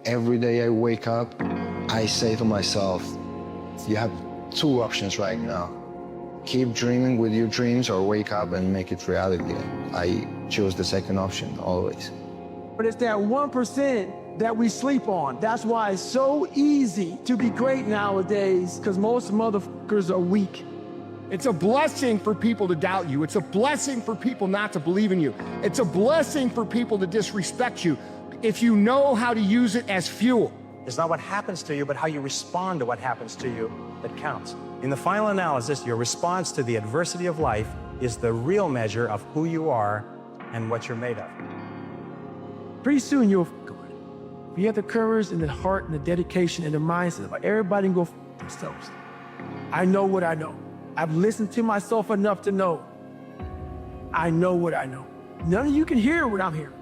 Every day I wake up, I say to myself, you have two options right now. Keep dreaming with your dreams or wake up and make it reality. I chose the second option always. But it's that 1% that we sleep on. That's why it's so easy to be great nowadays, because most motherfuckers are weak. It's a blessing for people to doubt you. It's a blessing for people not to believe in you. It's a blessing for people to disrespect you if you know how to use it as fuel. It's not what happens to you, but how you respond to what happens to you that counts. In the final analysis, your response to the adversity of life is the real measure of who you are and what you're made of. Pretty soon you'll if you have the courage and the heart and the dedication and the mindset, like everybody can go themselves. I know what I know. I've listened to myself enough to know. I know what I know. None of you can hear what I'm hearing.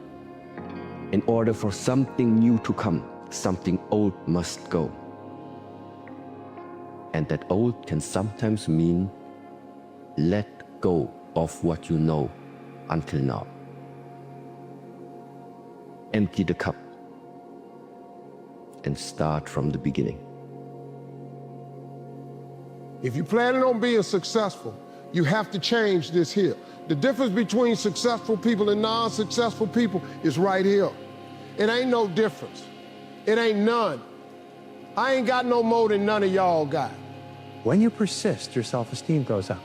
In order for something new to come, something old must go. And that old can sometimes mean let go of what you know until now. Empty the cup and start from the beginning. If you're planning on being successful, you have to change this here. The difference between successful people and non-successful people is right here. It ain't no difference. It ain't none. I ain't got no more than none of y'all got. When you persist, your self-esteem goes up.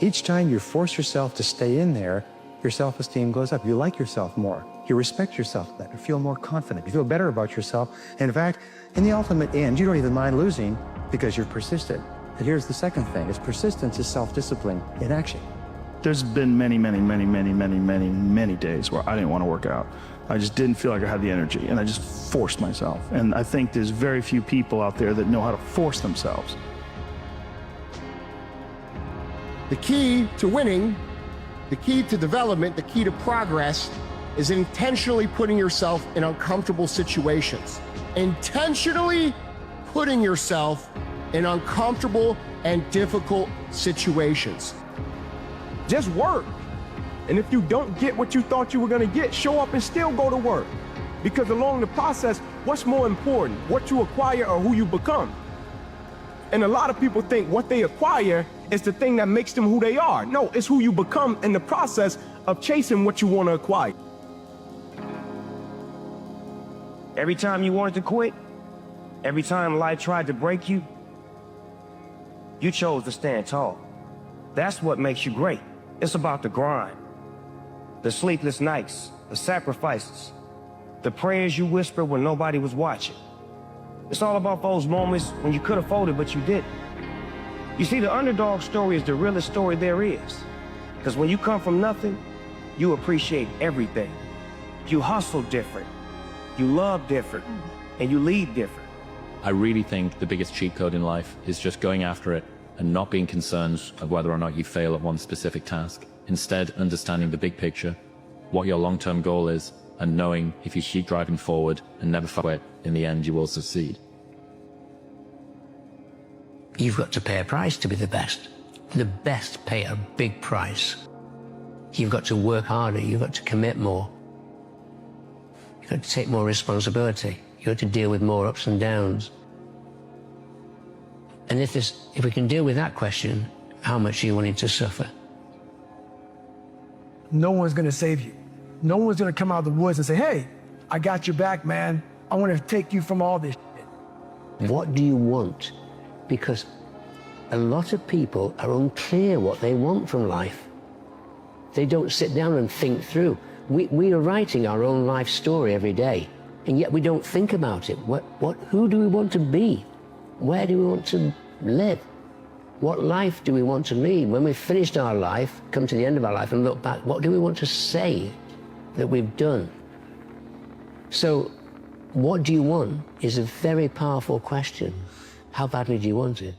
Each time you force yourself to stay in there, your self-esteem goes up. You like yourself more. You respect yourself better. You feel more confident. You feel better about yourself. And in fact, in the ultimate end, you don't even mind losing because you've persisted. And here's the second thing, is persistence is self-discipline in action. There's been many days where I didn't want to work out. I just didn't feel like I had the energy, and I just forced myself. And I think there's very few people out there that know how to force themselves. The key to winning, the key to development, the key to progress is intentionally putting yourself in uncomfortable situations. Intentionally putting yourself in uncomfortable and difficult situations. Just work. And if you don't get what you thought you were gonna get, show up and still go to work. Because along the process, what's more important, what you acquire or who you become? And a lot of people think what they acquire is the thing that makes them who they are. No, it's who you become in the process of chasing what you want to acquire. Every time you wanted to quit, every time life tried to break you, you chose to stand tall. That's what makes you great. It's about the grind, the sleepless nights, the sacrifices, the prayers you whispered when nobody was watching. It's all about those moments when you could have folded, but you didn't. You see, the underdog story is the realest story there is. Because when you come from nothing, you appreciate everything. You hustle different, you love different, and you lead different. I really think the biggest cheat code in life is just going after it and not being concerned of whether or not you fail at one specific task. Instead, understanding the big picture, what your long-term goal is, and knowing if you keep driving forward and never quit, in the end you will succeed. You've got to pay a price to be the best. The best pay a big price. You've got to work harder, you've got to commit more. You've got to take more responsibility. You've got to deal with more ups and downs. And if we can deal with that question, how much are you willing to suffer? No one's gonna save you. No one's gonna come out of the woods and say, hey, I got your back, man. I wanna take you from all this shit. What do you want? Because a lot of people are unclear what they want from life. They don't sit down and think through. We are writing our own life story every day, and yet we don't think about it. Who do we want to be? Where do we want to live? What life do we want to lead? When we've finished our life, come to the end of our life and look back, what do we want to say that we've done? So, what do you want is a very powerful question. How badly do you want it?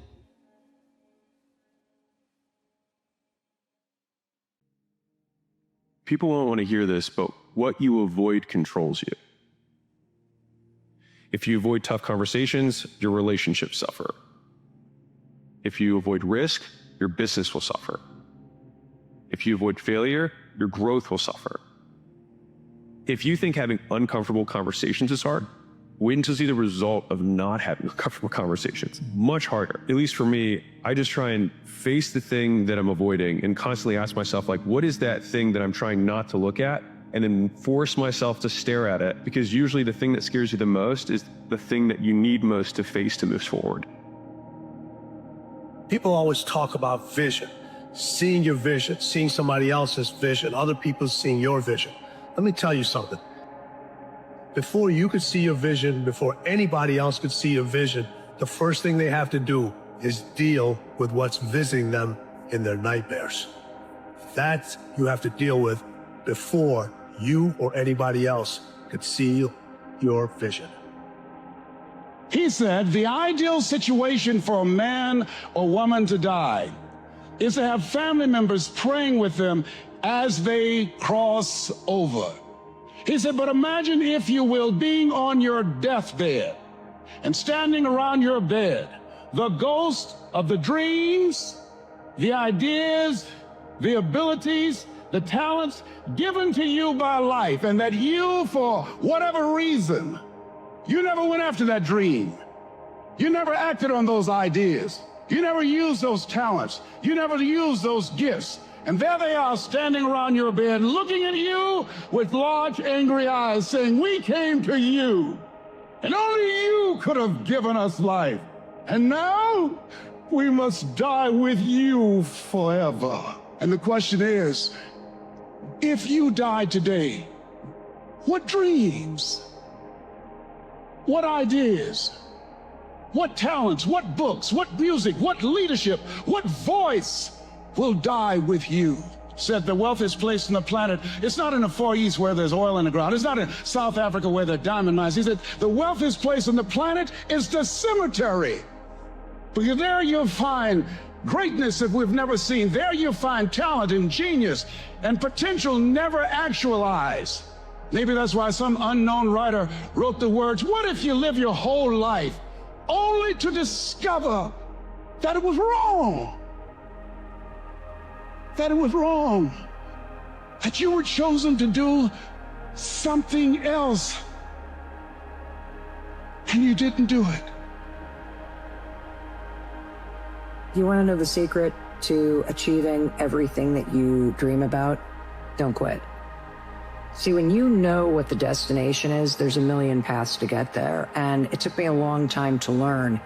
People won't want to hear this, but what you avoid controls you. If you avoid tough conversations, your relationships suffer. If you avoid risk, your business will suffer. If you avoid failure, your growth will suffer. If you think having uncomfortable conversations is hard, Wait until see the result of not having uncomfortable conversations. Much harder. At least for me, I just try and face the thing that I'm avoiding and constantly ask myself, like, what is that thing that I'm trying not to look at? And then force myself to stare at it, because usually the thing that scares you the most is the thing that you need most to face to move forward. People always talk about vision, seeing your vision, seeing somebody else's vision, other people seeing your vision. Let me tell you something. Before you could see your vision, before anybody else could see your vision, the first thing they have to do is deal with what's visiting them in their nightmares. That you have to deal with before you or anybody else could see your vision. He said the ideal situation for a man or woman to die is to have family members praying with them as they cross over. He said, but imagine, if you will, being on your deathbed and standing around your bed, the ghost of the dreams, the ideas, the abilities, the talents given to you by life, and that you, for whatever reason, you never went after that dream. You never acted on those ideas. You never used those talents. You never used those gifts. And there they are standing around your bed, looking at you with large, angry eyes, saying, we came to you, and only you could have given us life. And now we must die with you forever. And the question is, if you died today, what dreams, what ideas, what talents, what books, what music, what leadership, what voice will die with you? Said the wealthiest place on the planet, it's not in the Far East where there's oil in the ground. It's not in South Africa where there are diamond mines. He said the wealthiest place on the planet is the cemetery. Because there you'll find greatness that we've never seen. There you'll find talent and genius and potential never actualized. Maybe that's why some unknown writer wrote the words, what if you live your whole life only to discover that it was wrong? That it was wrong. That you were chosen to do something else and you didn't do it. You want to know the secret to achieving everything that you dream about? Don't quit. See, when you know what the destination is, there's a million paths to get there. And it took me a long time to learn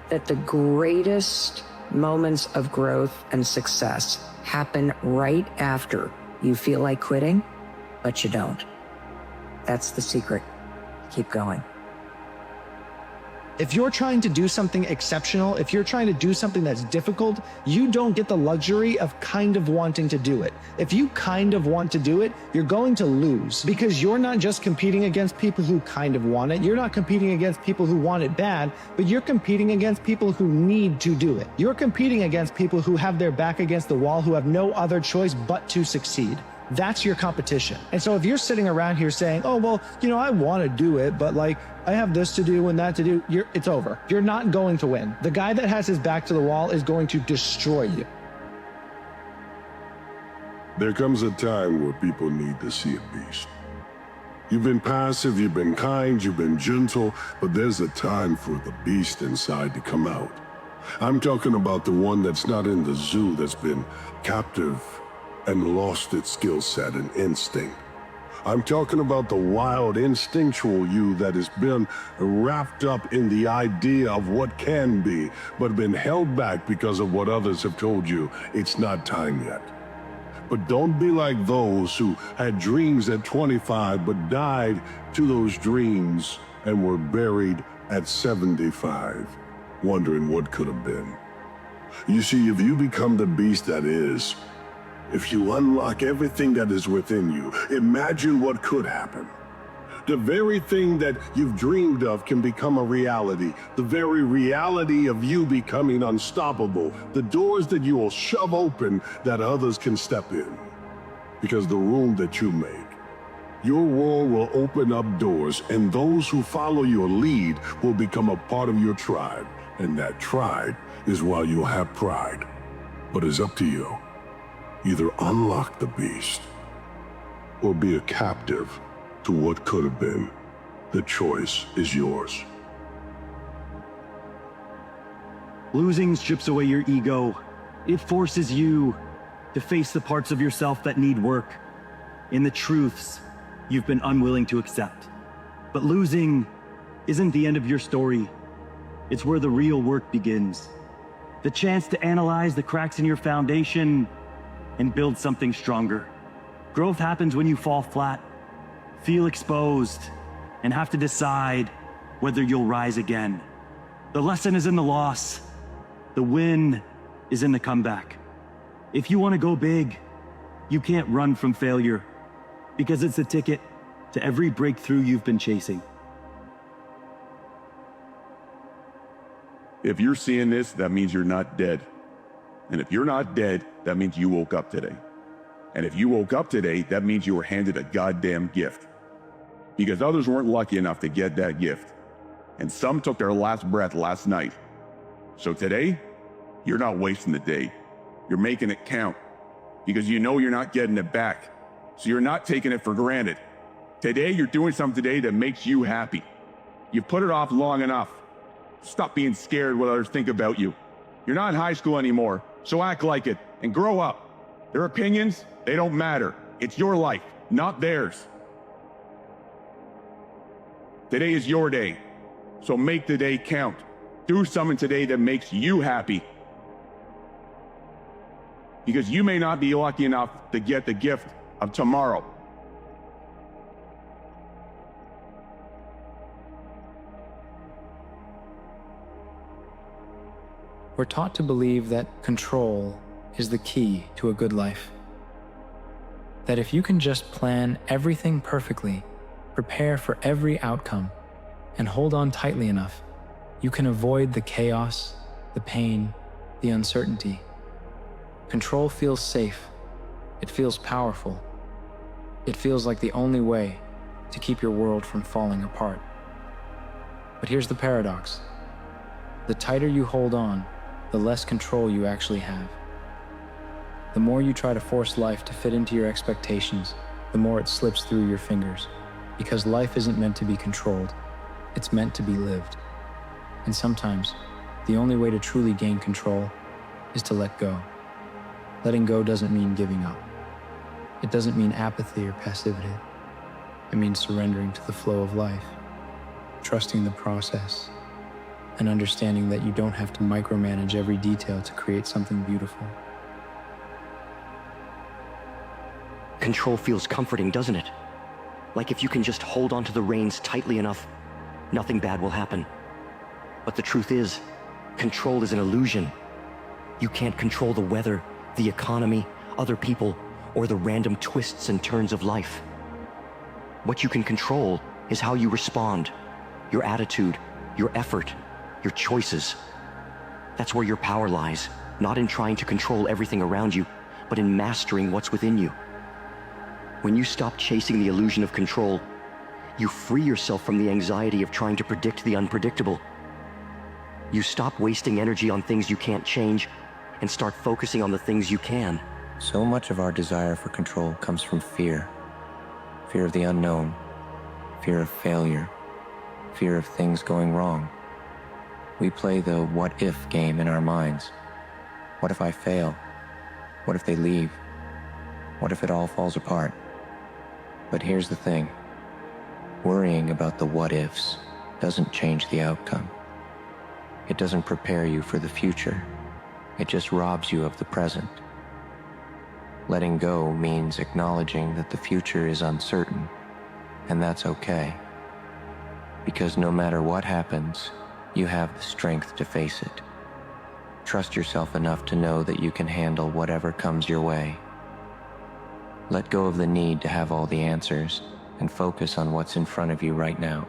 that the greatest moments of growth and success happen right after you feel like quitting, but you don't. That's the secret. Keep going. If you're trying to do something exceptional, if you're trying to do something that's difficult, you don't get the luxury of kind of wanting to do it. If you kind of want to do it, you're going to lose, because you're not just competing against people who kind of want it. You're not competing against people who want it bad, but you're competing against people who need to do it. You're competing against people who have their back against the wall, who have no other choice but to succeed. That's your competition. And so if you're sitting around here saying, oh, well, you know, I want to do it, but like, I have this to do and that to do, it's over. You're not going to win. The guy that has his back to the wall is going to destroy you. There comes a time where people need to see a beast. You've been passive, you've been kind, you've been gentle, but there's a time for the beast inside to come out. I'm talking about the one that's not in the zoo, that's been captive and lost its skill set and instinct. I'm talking about the wild, instinctual you that has been wrapped up in the idea of what can be, but been held back because of what others have told you it's not time yet. But don't be like those who had dreams at 25 but died to those dreams and were buried at 75, wondering what could have been. You see, if you become the beast that is, if you unlock everything that is within you, imagine what could happen. The very thing that you've dreamed of can become a reality. The very reality of you becoming unstoppable. The doors that you will shove open that others can step in. Because the room that you make, your world will open up doors, and those who follow your lead will become a part of your tribe. And that tribe is why you'll have pride. But it's up to you. Either unlock the beast or be a captive to what could have been. The choice is yours. Losing strips away your ego. It forces you to face the parts of yourself that need work and the truths you've been unwilling to accept. But losing isn't the end of your story. It's where the real work begins. The chance to analyze the cracks in your foundation and build something stronger. Growth happens when you fall flat, feel exposed, and have to decide whether you'll rise again. The lesson is in the loss. The win is in the comeback. If you want to go big, you can't run from failure, because it's the ticket to every breakthrough you've been chasing. If you're seeing this, that means you're not dead. And if you're not dead, that means you woke up today. And if you woke up today, that means you were handed a goddamn gift. Because others weren't lucky enough to get that gift. And some took their last breath last night. So today, you're not wasting the day. You're making it count. Because you know you're not getting it back. So you're not taking it for granted. Today, you're doing something today that makes you happy. You've put it off long enough. Stop being scared what others think about you. You're not in high school anymore, so act like it and grow up. Their opinions, they don't matter. It's your life, not theirs. Today is your day, so make the day count. Do something today that makes you happy. Because you may not be lucky enough to get the gift of tomorrow. We're taught to believe that control is the key to a good life. That if you can just plan everything perfectly, prepare for every outcome, and hold on tightly enough, you can avoid the chaos, the pain, the uncertainty. Control feels safe. It feels powerful. It feels like the only way to keep your world from falling apart. But here's the paradox. The tighter you hold on, the less control you actually have. The more you try to force life to fit into your expectations, the more it slips through your fingers. Because life isn't meant to be controlled, it's meant to be lived. And sometimes, the only way to truly gain control is to let go. Letting go doesn't mean giving up. It doesn't mean apathy or passivity. It means surrendering to the flow of life, trusting the process, and understanding that you don't have to micromanage every detail to create something beautiful. Control feels comforting, doesn't it? Like if you can just hold onto the reins tightly enough, nothing bad will happen. But the truth is, control is an illusion. You can't control the weather, the economy, other people, or the random twists and turns of life. What you can control is how you respond, your attitude, your effort, your choices. That's where your power lies, not in trying to control everything around you, but in mastering what's within you. When you stop chasing the illusion of control, you free yourself from the anxiety of trying to predict the unpredictable. You stop wasting energy on things you can't change and start focusing on the things you can. So much of our desire for control comes from fear. Fear of the unknown, fear of failure, fear of things going wrong. We play the what-if game in our minds. What if I fail? What if they leave? What if it all falls apart? But here's the thing. Worrying about the what-ifs doesn't change the outcome. It doesn't prepare you for the future. It just robs you of the present. Letting go means acknowledging that the future is uncertain, and that's okay. Because no matter what happens, you have the strength to face it. Trust yourself enough to know that you can handle whatever comes your way. Let go of the need to have all the answers and focus on what's in front of you right now.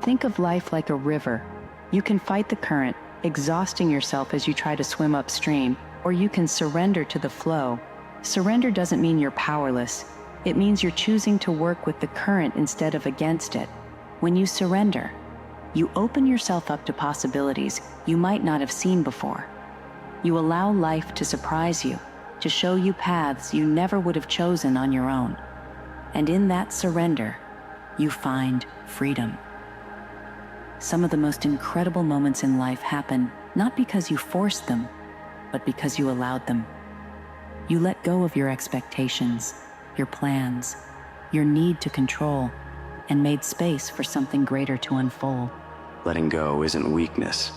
Think of life like a river. You can fight the current, exhausting yourself as you try to swim upstream, or you can surrender to the flow. Surrender doesn't mean you're powerless. It means you're choosing to work with the current instead of against it. When you surrender, you open yourself up to possibilities you might not have seen before. You allow life to surprise you, to show you paths you never would have chosen on your own. And in that surrender, you find freedom. Some of the most incredible moments in life happen not because you forced them, but because you allowed them. You let go of your expectations, your plans, your need to control, and made space for something greater to unfold. Letting go isn't weakness,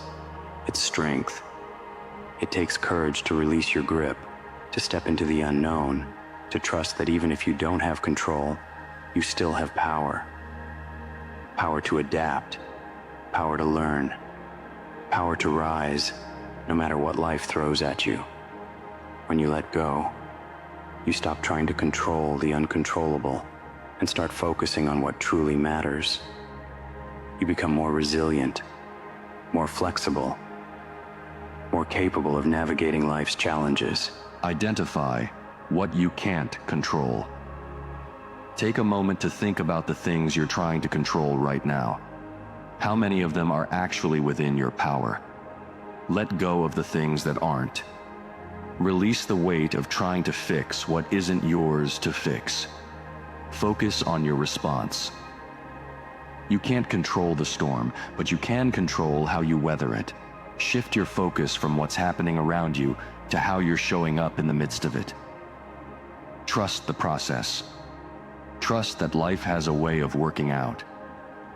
it's strength. It takes courage to release your grip, to step into the unknown, to trust that even if you don't have control, you still have power. Power to adapt, power to learn, power to rise, no matter what life throws at you. When you let go, you stop trying to control the uncontrollable and start focusing on what truly matters. You become more resilient, more flexible, more capable of navigating life's challenges. Identify what you can't control. Take a moment to think about the things you're trying to control right now. How many of them are actually within your power? Let go of the things that aren't. Release the weight of trying to fix what isn't yours to fix. Focus on your response. You can't control the storm, but you can control how you weather it. Shift your focus from what's happening around you to how you're showing up in the midst of it. Trust the process. Trust that life has a way of working out,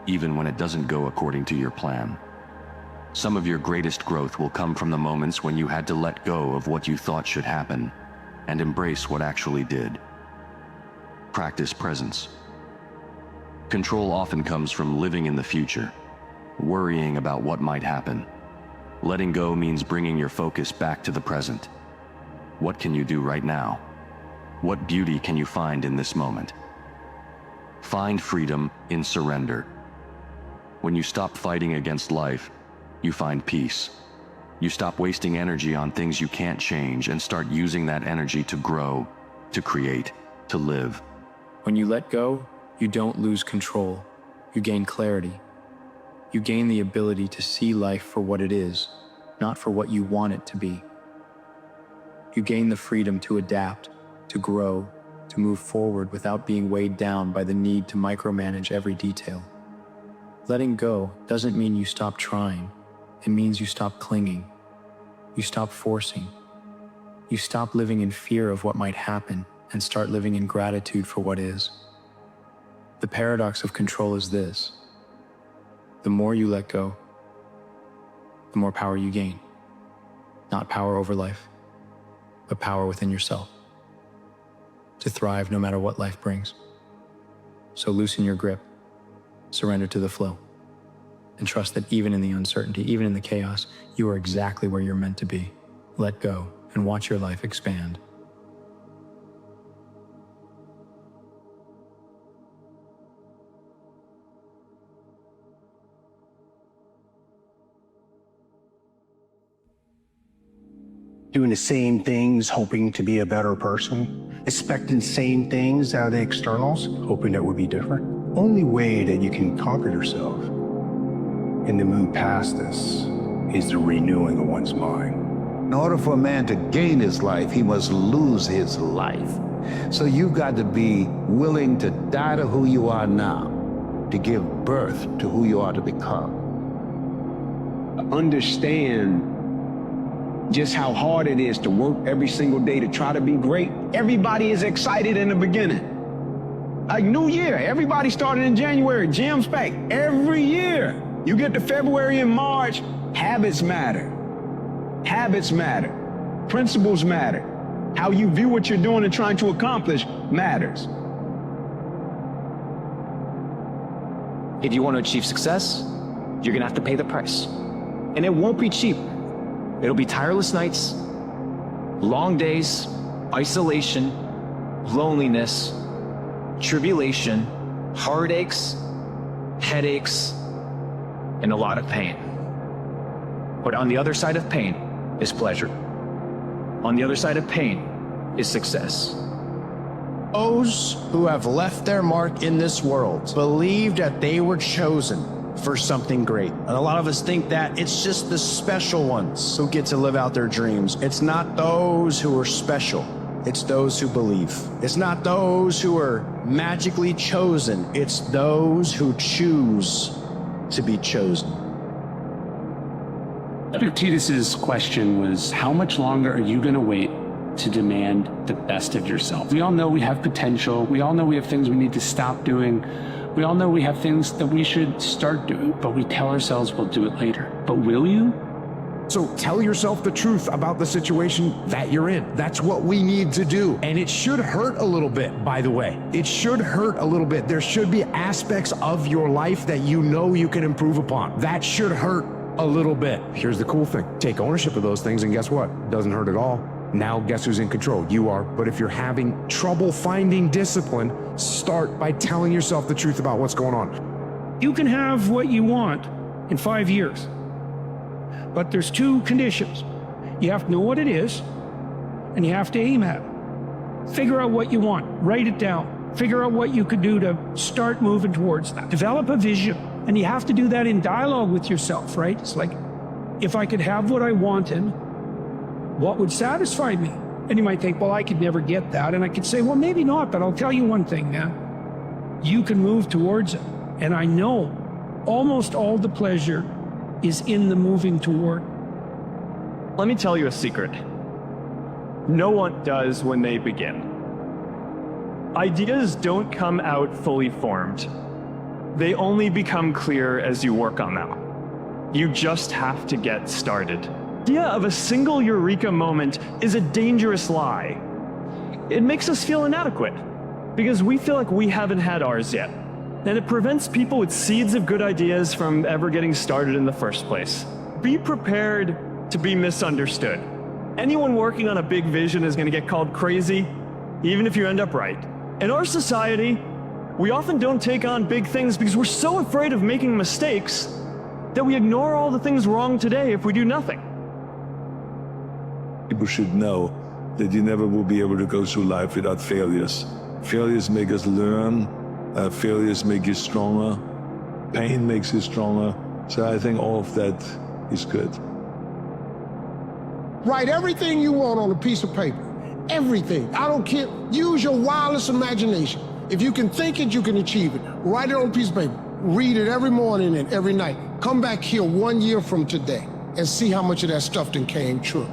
even when it doesn't go according to your plan. Some of your greatest growth will come from the moments when you had to let go of what you thought should happen and embrace what actually did. Practice presence. Control often comes from living in the future, worrying about what might happen. Letting go means bringing your focus back to the present. What can you do right now? What beauty can you find in this moment? Find freedom in surrender. When you stop fighting against life, you find peace. You stop wasting energy on things you can't change and start using that energy to grow, to create, to live. When you let go, you don't lose control. You gain clarity. You gain the ability to see life for what it is, not for what you want it to be. You gain the freedom to adapt, to grow, to move forward without being weighed down by the need to micromanage every detail. Letting go doesn't mean you stop trying. It means you stop clinging. You stop forcing. You stop living in fear of what might happen and start living in gratitude for what is. The paradox of control is this: the more you let go, the more power you gain. Not power over life, but power within yourself, to thrive no matter what life brings. So loosen your grip, surrender to the flow, and trust that even in the uncertainty, even in the chaos, you are exactly where you're meant to be. Let go and watch your life expand. Doing the same things, hoping to be a better person, expecting the same things out of the externals, hoping that would be different. Only way that you can conquer yourself and to move past this is the renewing of one's mind. In order for a man to gain his life, he must lose his life. So you've got to be willing to die to who you are now, to give birth to who you are to become. Understand just how hard it is to work every single day to try to be great. Everybody is excited in the beginning. Like New Year, everybody started in January, gyms packed. Every year, you get to February and March, habits matter. Habits matter. Principles matter. How you view what you're doing and trying to accomplish matters. If you want to achieve success, you're gonna have to pay the price. And it won't be cheap. It'll be tireless nights, long days, isolation, loneliness, tribulation, heartaches, headaches, and a lot of pain. But on the other side of pain is pleasure. On the other side of pain is success. Those who have left their mark in this world believe that they were chosen for something great. And a lot of us think that it's just the special ones who get to live out their dreams. It's not those who are special. It's those who believe. It's not those who are magically chosen. It's those who choose to be chosen. Epictetus's question was, how much longer are you going to wait to demand the best of yourself? We all know we have potential. We all know we have things we need to stop doing. We all know we have things that we should start doing, but we tell ourselves we'll do it later. But will you? So tell yourself the truth about the situation that you're in. That's what we need to do. And it should hurt a little bit, by the way. It should hurt a little bit. There should be aspects of your life that you know you can improve upon. That should hurt a little bit. Here's the cool thing. Take ownership of those things and guess what? It doesn't hurt at all. Now guess who's in control? You are. But if you're having trouble finding discipline, start by telling yourself the truth about what's going on. You can have what you want in 5 years. But there's 2 conditions. You have to know what it is, and you have to aim at it. Figure out what you want. Write it down. Figure out what you could do to start moving towards that. Develop a vision, and you have to do that in dialogue with yourself, right? It's like, if I could have what I wanted, what would satisfy me? And you might think, well, I could never get that. And I could say, well, maybe not, but I'll tell you one thing, man. You can move towards it. And I know almost all the pleasure is in the moving toward. Let me tell you a secret. No one does when they begin. Ideas don't come out fully formed. They only become clear as you work on them. You just have to get started. The idea of a single eureka moment is a dangerous lie. It makes us feel inadequate because we feel like we haven't had ours yet. And it prevents people with seeds of good ideas from ever getting started in the first place. Be prepared to be misunderstood. Anyone working on a big vision is going to get called crazy, even if you end up right. In our society, we often don't take on big things because we're so afraid of making mistakes that we ignore all the things wrong today if we do nothing. People should know that you never will be able to go through life without failures. Failures make us learn. Failures make you stronger. Pain makes you stronger. So I think all of that is good. Write everything you want on a piece of paper. Everything. I don't care. Use your wildest imagination. If you can think it, you can achieve it. Write it on a piece of paper. Read it every morning and every night. Come back here 1 year from today and see how much of that stuff then came true.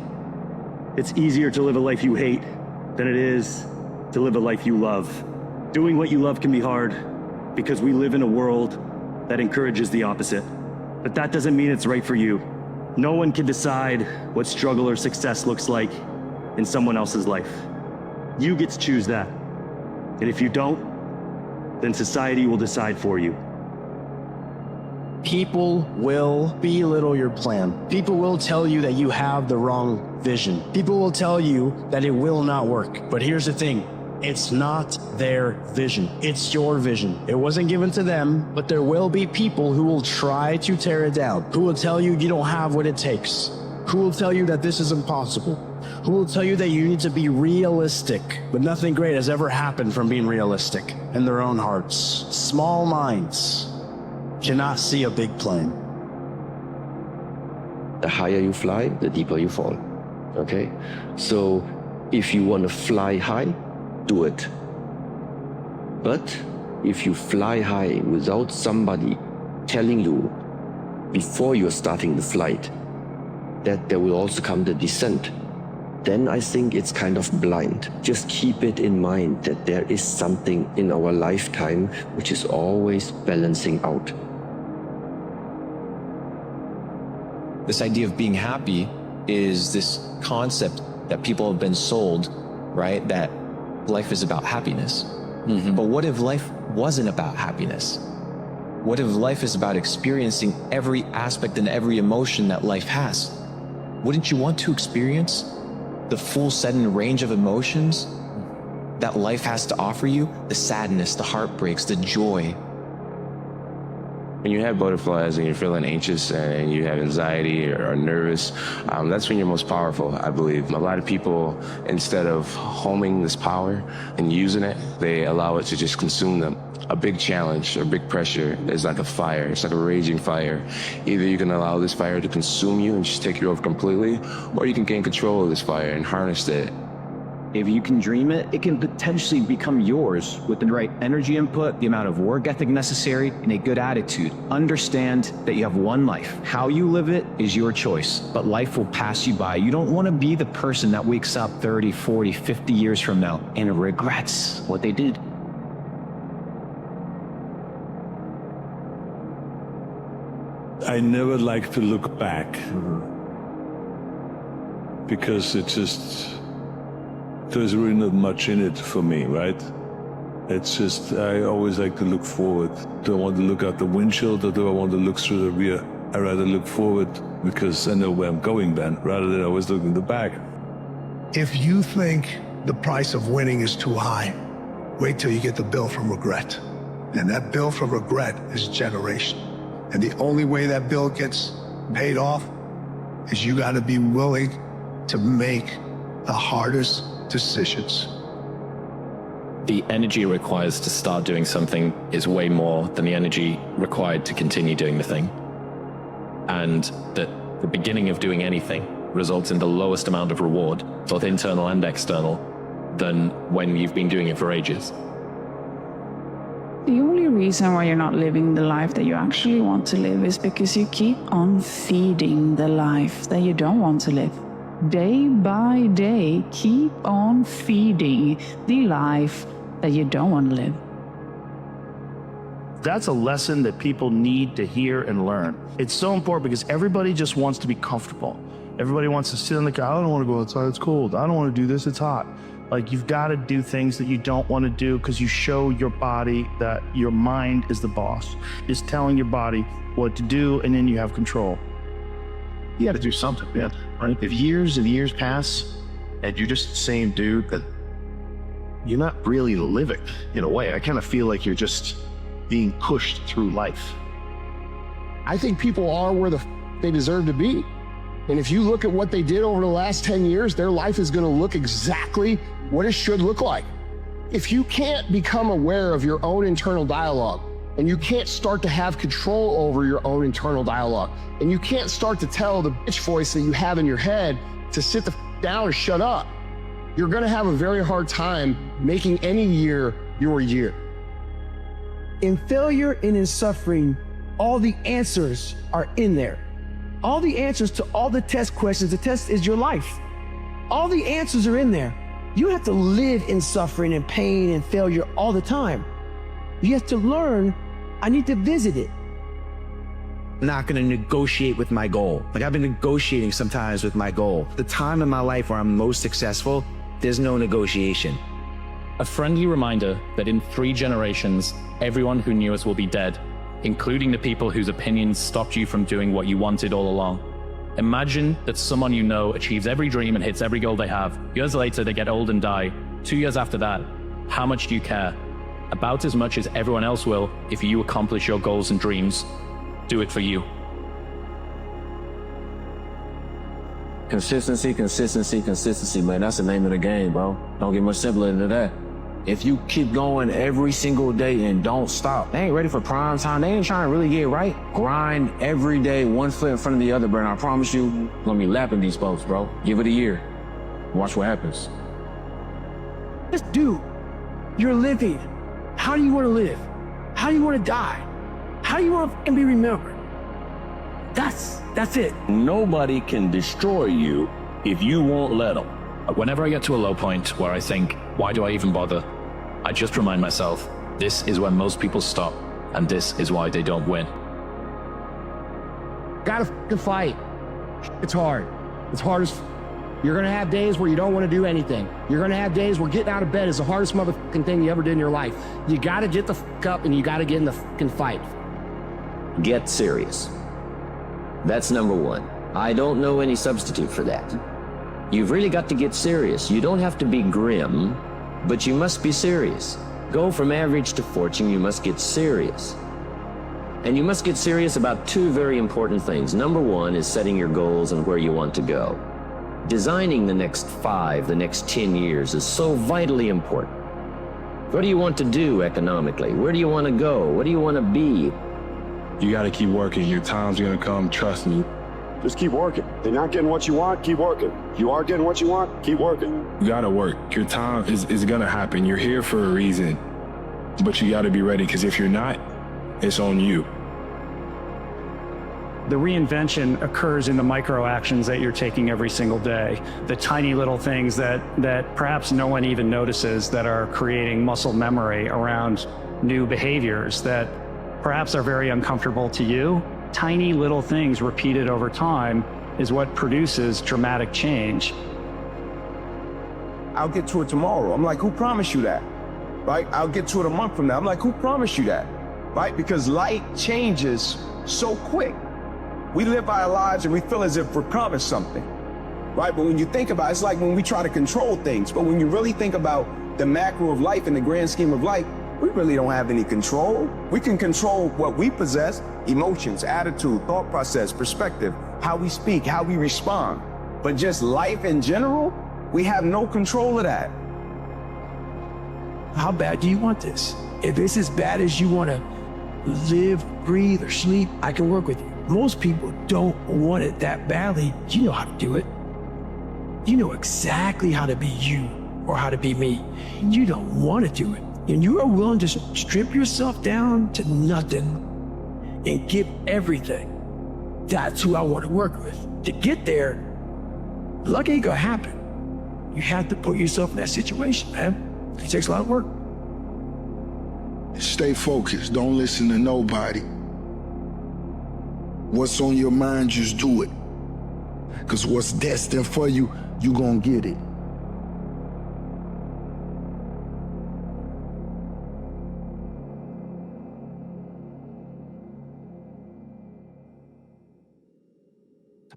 It's easier to live a life you hate than it is to live a life you love. Doing what you love can be hard because we live in a world that encourages the opposite. But that doesn't mean it's right for you. No one can decide what struggle or success looks like in someone else's life. You get to choose that. And if you don't, then society will decide for you. People will belittle your plan. People will tell you that you have the wrong vision. People will tell you that it will not work. But here's the thing. It's not their vision. It's your vision. It wasn't given to them, but there will be people who will try to tear it down, who will tell you you don't have what it takes, who will tell you that this is impossible, who will tell you that you need to be realistic. But nothing great has ever happened from being realistic in their own hearts. Small minds cannot see a big plane. The higher you fly, the deeper you fall. Okay? So if you want to fly high, do it. But if you fly high without somebody telling you before you're starting the flight that there will also come the descent, then I think it's kind of blind. Just keep it in mind that there is something in our lifetime which is always balancing out. This idea of being happy is this concept that people have been sold, right? That life is about happiness. But what if life wasn't about happiness? What if life is about experiencing every aspect and every emotion that life has? Wouldn't you want to experience the full set and range of emotions that life has to offer you? The sadness, the heartbreaks, the joy. When you have butterflies and you're feeling anxious and you have anxiety or nervous, that's when you're most powerful, I believe. A lot of people, instead of homing this power and using it, they allow it to just consume them. A big challenge or big pressure is like a fire. It's like a raging fire. Either you can allow this fire to consume you and just take you over completely, or you can gain control of this fire and harness it If you can dream it, it can potentially become yours with the right energy input, the amount of work ethic necessary, and a good attitude. Understand that you have one life. How you live it is your choice, but life will pass you by. You don't want to be the person that wakes up 30, 40, 50 years from now and regrets what they did. I never like to look back because it just, there's really not much in it for me, right? It's just, I always like to look forward. Do I want to look out the windshield or do I want to look through the rear? I rather look forward because I know where I'm going then, rather than always looking in the back. If you think the price of winning is too high, wait till you get the bill from regret. And that bill from regret is generation. And the only way that bill gets paid off is you got to be willing to make the hardest decisions. The energy requires to start doing something is way more than the energy required to continue doing the thing. And that the beginning of doing anything results in the lowest amount of reward, both internal and external, than when you've been doing it for ages. The only reason why you're not living the life that you actually want to live is because you keep on feeding the life that you don't want to live. Day by day, keep on feeding the life that you don't want to live. That's a lesson that people need to hear and learn. It's so important because everybody just wants to be comfortable. Everybody wants to sit on the couch. I don't want to go outside, it's cold. I don't want to do this, it's hot. Like, you've got to do things that you don't want to do because you show your body that your mind is the boss. It's telling your body what to do, and then you have control. You got to do something, man. Right? If years and years pass and you're just the same dude, that you're not really living in a way. I kind of feel like you're just being pushed through life. I think people are where they deserve to be. And if you look at what they did over the last 10 years, their life is going to look exactly what it should look like. If you can't become aware of your own internal dialogue, and you can't start to have control over your own internal dialogue, and you can't start to tell the bitch voice that you have in your head to sit the down and shut up, you're going to have a very hard time making any year your year. In failure and in suffering, all the answers are in there. All the answers to all the test questions. The test is your life. All the answers are in there. You have to live in suffering and pain and failure all the time. You have to learn, I need to visit it. I'm not going to negotiate with my goal. Like, I've been negotiating sometimes with my goal. The time in my life where I'm most successful, there's no negotiation. A friendly reminder that in 3 generations, everyone who knew us will be dead, including the people whose opinions stopped you from doing what you wanted all along. Imagine that someone you know achieves every dream and hits every goal they have. Years later, they get old and die. 2 years after that, how much do you care? About as much as everyone else will if you accomplish your goals and dreams. Do it for you. Consistency, consistency, consistency, man. That's the name of the game, bro. Don't get much simpler than that. If you keep going every single day and don't stop, they ain't ready for prime time. They ain't trying to really get right. Grind every day, one foot in front of the other, bro. And I promise you, you're gonna be lapping these folks, bro. Give it a year. Watch what happens. Just do. You're living. How do you want to live? How do you want to die? How do you want to be remembered? That's it. Nobody can destroy you if you won't let them. Whenever I get to a low point where I think, why do I even bother? I just remind myself, this is when most people stop, and this is why they don't win. Gotta f***ing fight. It's hard. It's hard as You're gonna have days where you don't want to do anything. You're gonna have days where getting out of bed is the hardest motherfucking thing you ever did in your life. You gotta get the f*** up and you gotta get in the f***ing fight. Get serious. That's number 1. I don't know any substitute for that. You've really got to get serious. You don't have to be grim, but you must be serious. Go from average to fortune, you must get serious. And you must get serious about 2 very important things. Number 1 is setting your goals and where you want to go. Designing the next 5, the next 10 years is so vitally important. What do you want to do economically? Where do you want to go? What do you want to be? You got to keep working. Your time's going to come, trust me. Just keep working. They're not getting what you want, keep working. You are getting what you want, keep working. You gotta work. Your time is gonna happen. You're here for a reason, but you gotta be ready, because if you're not, it's on you. The reinvention occurs in the micro actions that you're taking every single day. The tiny little things that perhaps no one even notices that are creating muscle memory around new behaviors that perhaps are very uncomfortable to you. Tiny little things repeated over time is what produces dramatic change. I'll get to it tomorrow. I'm like, who promised you that? Right? I'll get to it a month from now. I'm like, who promised you that? Right? Because light changes so quick. We live our lives and we feel as if we're promised something. Right? But when you think about it, it's like when we try to control things. But when you really think about the macro of life and the grand scheme of life, we really don't have any control. We can control what we possess: emotions, attitude, thought process, perspective, how we speak, how we respond. But just life in general, we have no control of that. How bad do you want this? If it's as bad as you want to live, breathe, or sleep, I can work with you. Most people don't want it that badly. You know how to do it. You know exactly how to be you or how to be me. You don't want to do it. And you are willing to strip yourself down to nothing and give everything. That's who I want to work with. To get there, luck ain't gonna happen. You have to put yourself in that situation, man. It takes a lot of work. Stay focused. Don't listen to nobody. What's on your mind, just do it. Because what's destined for you, you gonna get it.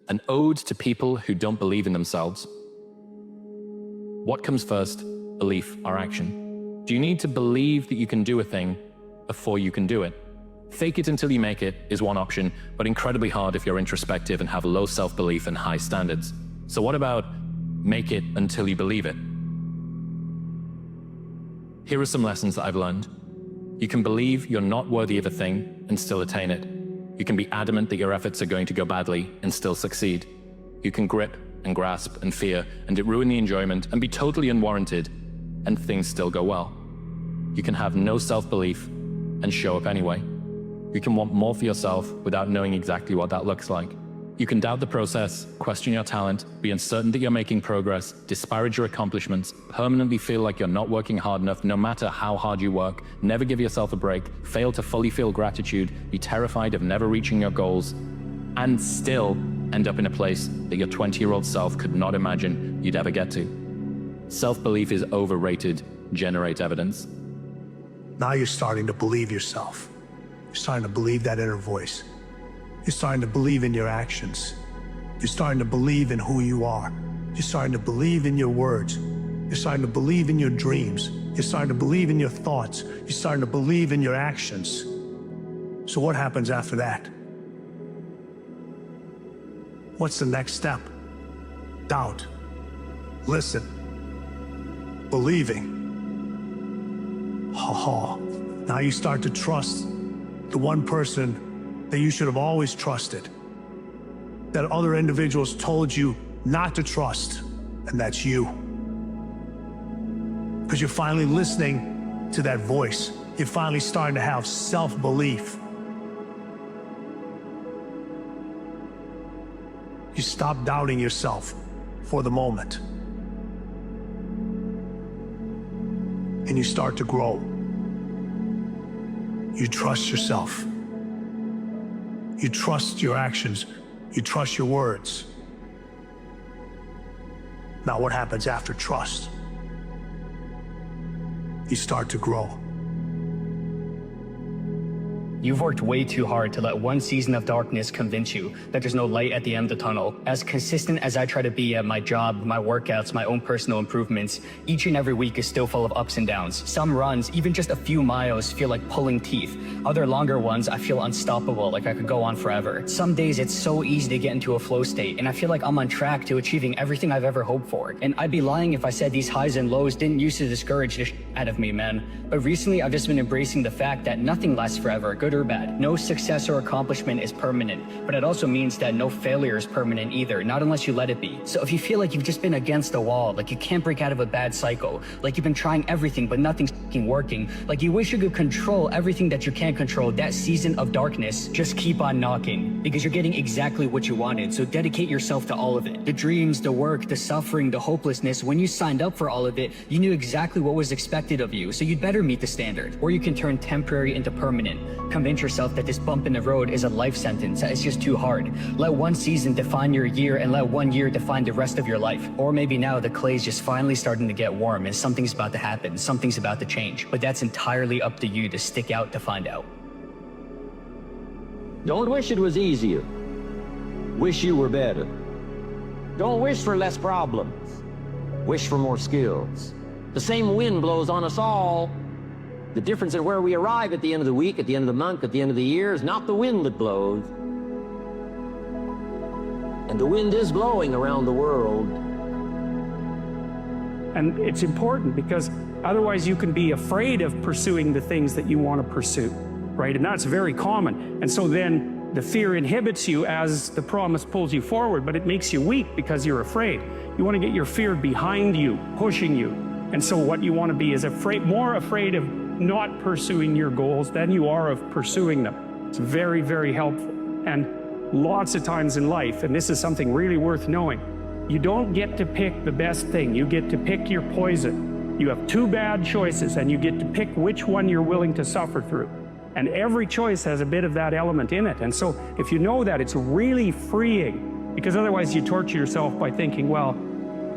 An ode to people who don't believe in themselves. What comes first, belief or action? Do you need to believe that you can do a thing before you can do it? Fake it until you make it is one option, but incredibly hard if you're introspective and have low self-belief and high standards. So what about make it until you believe it? Here are some lessons that I've learned. You can believe you're not worthy of a thing and still attain it. You can be adamant that your efforts are going to go badly and still succeed. You can grip and grasp and fear and it ruin the enjoyment and be totally unwarranted and things still go well. You can have no self-belief and show up anyway. You can want more for yourself without knowing exactly what that looks like. You can doubt the process, question your talent, be uncertain that you're making progress, disparage your accomplishments, permanently feel like you're not working hard enough no matter how hard you work, never give yourself a break, fail to fully feel gratitude, be terrified of never reaching your goals, and still end up in a place that your 20-year-old self could not imagine you'd ever get to. Self-belief is overrated. Generate evidence. Now you're starting to believe yourself. You're starting to believe that inner voice. You're starting to believe in your actions. You're starting to believe in who you are. You're starting to believe in your words. You're starting to believe in your dreams. You're starting to believe in your thoughts. You're starting to believe in your actions. So what happens after that? What's the next step? Doubt. Listen. Believing. Now you start to trust the one person that you should have always trusted, that other individuals told you not to trust, and that's you. Because you're finally listening to that voice. You're finally starting to have self-belief. You stop doubting yourself for the moment. And you start to grow. You trust yourself. You trust your actions. You trust your words. Now what happens after trust? You start to grow. You've worked way too hard to let one season of darkness convince you that there's no light at the end of the tunnel. As consistent as I try to be at my job, my workouts, my own personal improvements, each and every week is still full of ups and downs. Some runs, even just a few miles, feel like pulling teeth. Other longer ones, I feel unstoppable, like I could go on forever. Some days it's so easy to get into a flow state, and I feel like I'm on track to achieving everything I've ever hoped for. And I'd be lying if I said these highs and lows didn't used to discourage the shit out of me, man. But recently I've just been embracing the fact that nothing lasts forever, good good or bad. No success or accomplishment is permanent, but it also means that no failure is permanent either, not unless you let it be. So if you feel like you've just been against a wall, like you can't break out of a bad cycle, like you've been trying everything but nothing's working, like you wish you could control everything that you can't control, that season of darkness, just keep on knocking, because you're getting exactly what you wanted. So dedicate yourself to all of it. The dreams, the work, the suffering, the hopelessness. When you signed up for all of it, you knew exactly what was expected of you, so you'd better meet the standard. Or you can turn temporary into permanent. Convince yourself that this bump in the road is a life sentence, that it's just too hard. Let one season define your year and let 1 year define the rest of your life. Or maybe now the clay's just finally starting to get warm and something's about to happen, something's about to change. But that's entirely up to you to stick out to find out. Don't wish it was easier. Wish you were better. Don't wish for less problems. Wish for more skills. The same wind blows on us all. The difference in where we arrive at the end of the week, at the end of the month, at the end of the year is not the wind that blows. And the wind is blowing around the world. And it's important because otherwise you can be afraid of pursuing the things that you want to pursue, right? And that's very common. And so then the fear inhibits you as the promise pulls you forward, but it makes you weak because you're afraid. You want to get your fear behind you, pushing you. And so what you want to be is more afraid of not pursuing your goals than you are of pursuing them. It's very, very helpful. And lots of times in life, and this is something really worth knowing, you don't get to pick the best thing. You get to pick your poison. You have two bad choices and you get to pick which one you're willing to suffer through. And every choice has a bit of that element in it. And so if you know that, it's really freeing, because otherwise you torture yourself by thinking, well,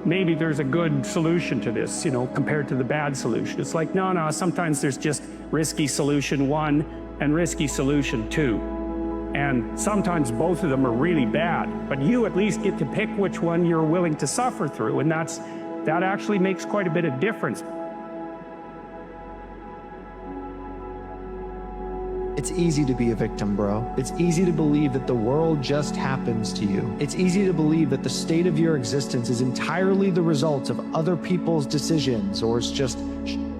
maybe there's a good solution to this, compared to the bad solution. It's like, no, sometimes there's just risky solution 1 and risky solution 2. And sometimes both of them are really bad, but you at least get to pick which one you're willing to suffer through. And that actually makes quite a bit of difference. It's easy to be a victim, bro. It's easy to believe that the world just happens to you. It's easy to believe that the state of your existence is entirely the result of other people's decisions, or it's just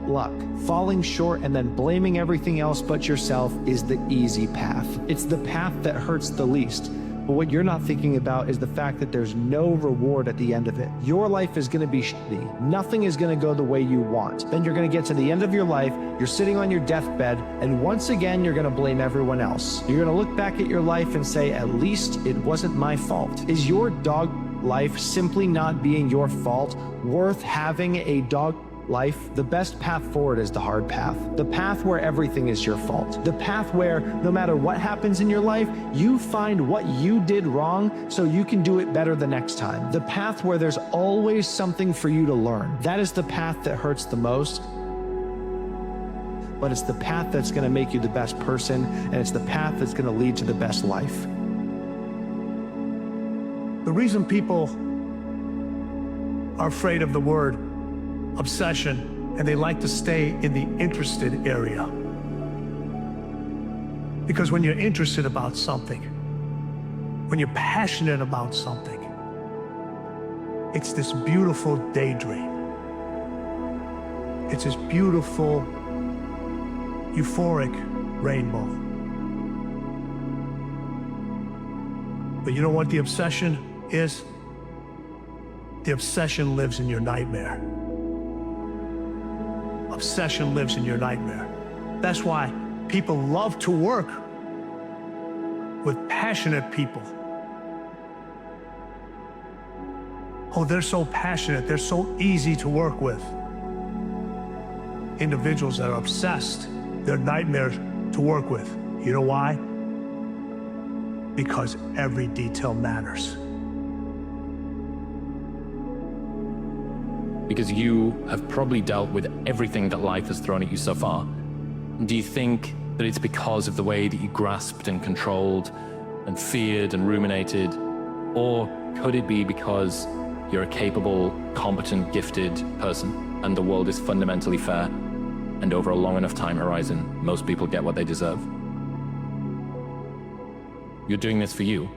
luck. Falling short and then blaming everything else but yourself is the easy path. It's the path that hurts the least. But what you're not thinking about is the fact that there's no reward at the end of it. Your life is going to be shitty. Nothing is going to go the way you want. Then you're going to get to the end of your life, you're sitting on your deathbed, and once again, you're going to blame everyone else. You're going to look back at your life and say, at least it wasn't my fault. Is your dog life simply not being your fault worth having a dog life? The best path forward is the hard path. The path where everything is your fault. The path where no matter what happens in your life, you find what you did wrong so you can do it better the next time. The path where there's always something for you to learn. That is the path that hurts the most, but it's the path that's going to make you the best person, and it's the path that's going to lead to the best life. The reason people are afraid of the word obsession, and they like to stay in the interested area. Because when you're interested about something, when you're passionate about something, it's this beautiful daydream. It's this beautiful, euphoric rainbow. But you know what the obsession is? The obsession lives in your nightmare. Obsession lives in your nightmare. That's why people love to work with passionate people. Oh, they're so passionate, they're so easy to work with. Individuals that are obsessed, they're nightmares to work with. You know why? Because every detail matters. Because you have probably dealt with everything that life has thrown at you so far. Do you think that it's because of the way that you grasped and controlled and feared and ruminated? Or could it be because you're a capable, competent, gifted person and the world is fundamentally fair, and over a long enough time horizon, most people get what they deserve? You're doing this for you.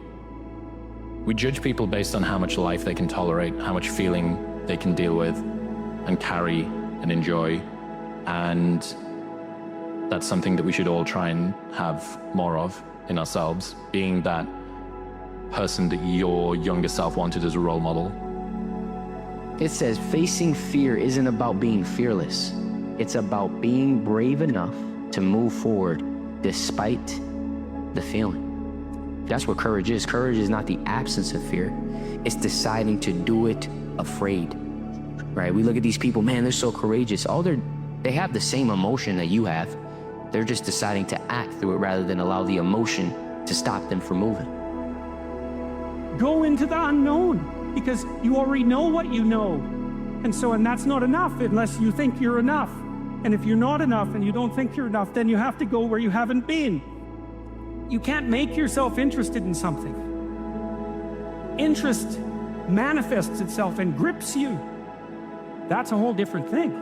We judge people based on how much life they can tolerate, how much feeling they can deal with and carry and enjoy. And that's something that we should all try and have more of in ourselves, being that person that your younger self wanted as a role model. It says facing fear isn't about being fearless. It's about being brave enough to move forward despite the feeling. That's what courage is. Courage is not the absence of fear. It's deciding to do it afraid, right? We look at these people, man, they're so courageous. They have the same emotion that you have. They're just deciding to act through it rather than allow the emotion to stop them from moving. Go into the unknown, because you already know what you know. And that's not enough unless you think you're enough. And if you're not enough and you don't think you're enough, then you have to go where you haven't been. You can't make yourself interested in something. Interest manifests itself and grips you. That's a whole different thing.